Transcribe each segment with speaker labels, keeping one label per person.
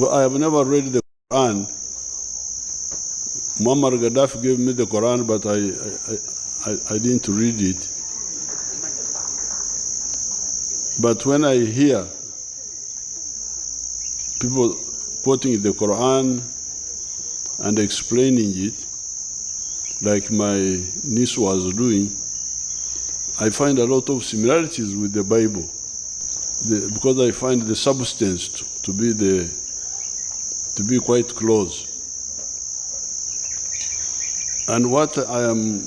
Speaker 1: Well, I have never read the Quran. Muammar Gaddaf gave me the Quran, but I didn't read it. But when I hear people quoting the Quran and explaining it, like my niece was doing, I find a lot of similarities with the Bible, because I find the substance to be quite close. And what I am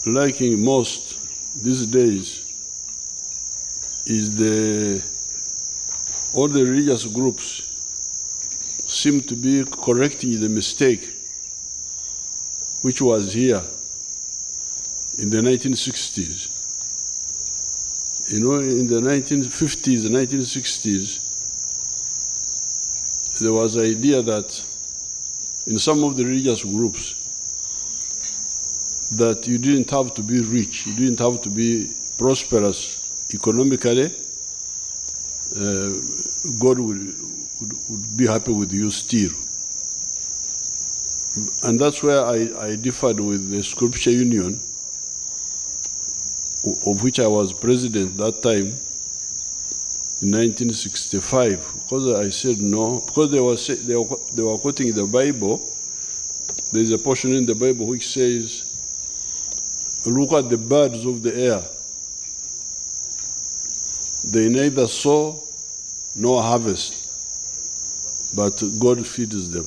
Speaker 1: liking most these days is all the religious groups seem to be correcting the mistake which was here in the 1960s. You know, in the 1950s, 1960s, there was the idea that in some of the religious groups that you didn't have to be rich, you didn't have to be prosperous economically. God would be happy with you still. And that's where I differed with the Scripture Union, of which I was president that time, in 1965, because I said no, because they were quoting the Bible. There's a portion in the Bible which says, look at the birds of the air. They neither sow nor harvest, but God feeds them.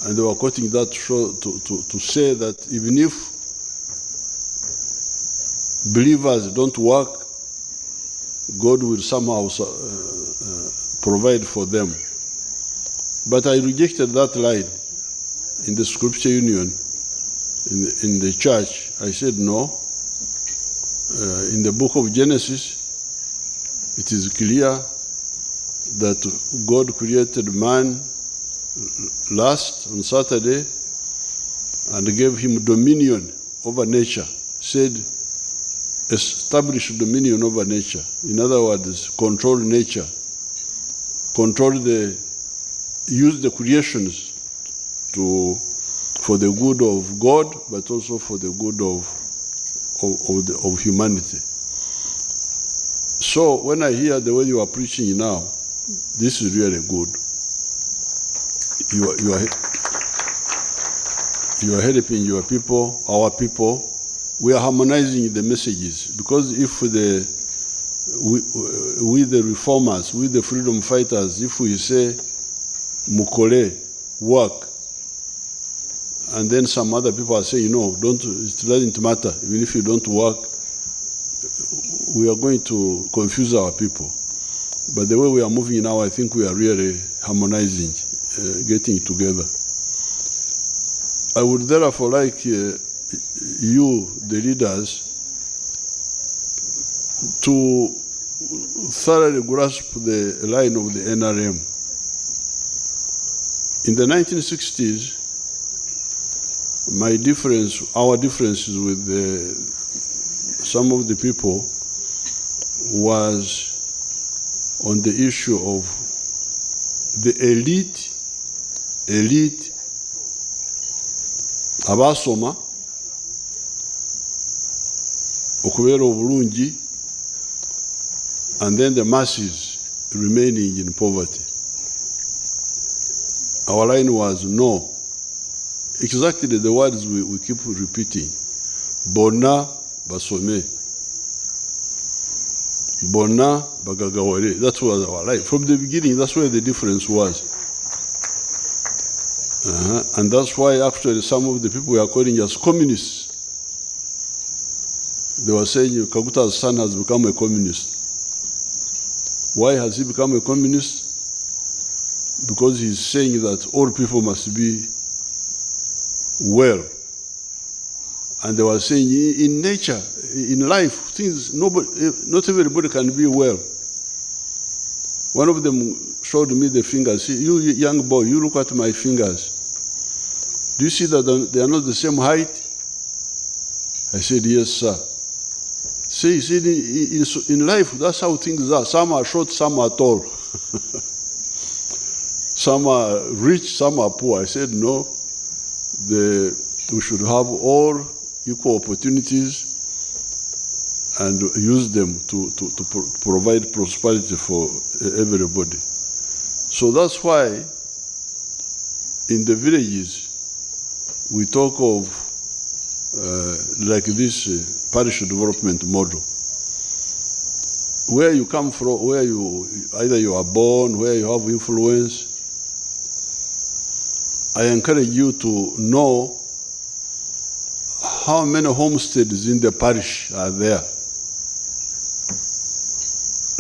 Speaker 1: And they were quoting that to say that even if believers don't work, God will somehow provide for them. But I rejected that line in the Scripture Union, in the church. I said no. In the book of Genesis, it is clear that God created man last on Saturday and gave him dominion over nature. Said, establish dominion over nature. In other words, control nature. Use the creations for the good of God, but also for the good of humanity. So when I hear the way you are preaching now, this is really good. You are helping your people, our people. We are harmonizing the messages, because if we the reformers, we the freedom fighters, if we say mukole, work, and then some other people are saying no, it doesn't matter, even if you don't work, we are going to confuse our people. But the way we are moving now, I think we are really harmonizing, getting it together. I would therefore like you, the leaders, to thoroughly grasp the line of the NRM. In the 1960s, our differences with some of the people was on the issue of the elite abasoma okubeera obulungi, and then the masses remaining in poverty. Our line was no. Exactly the words we keep repeating. Bonna basome. Bonna bagagawale. That was our line. From the beginning, that's where the difference was. And that's why actually some of the people were calling us communists. They were saying Kaguta's son has become a communist. Why has he become a communist? Because he's saying that all people must be well. And they were saying in nature, in life, not everybody can be well. One of them showed me the fingers. You young boy, you look at my fingers. Do you see that they are not the same height? I said, yes, sir. See, in life, that's how things are. Some are short, some are tall. some are rich, some are poor. I said, no, we should have all equal opportunities and use them to provide prosperity for everybody. So that's why in the villages we talk of like this parish development model. Where you come from, where either you are born, where you have influence, I encourage you to know how many homesteads in the parish are there.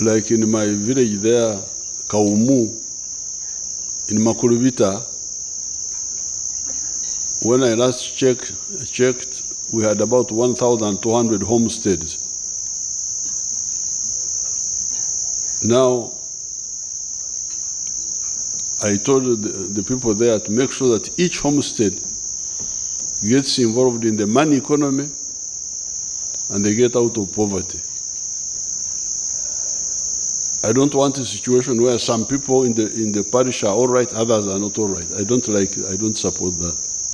Speaker 1: Like in my village there, Kaumu, in Makurubita, when I last checked, we had about 1,200 homesteads. Now, I told the people there to make sure that each homestead gets involved in the money economy and they get out of poverty. I don't want a situation where some people in the parish are all right, others are not all right. I don't support that.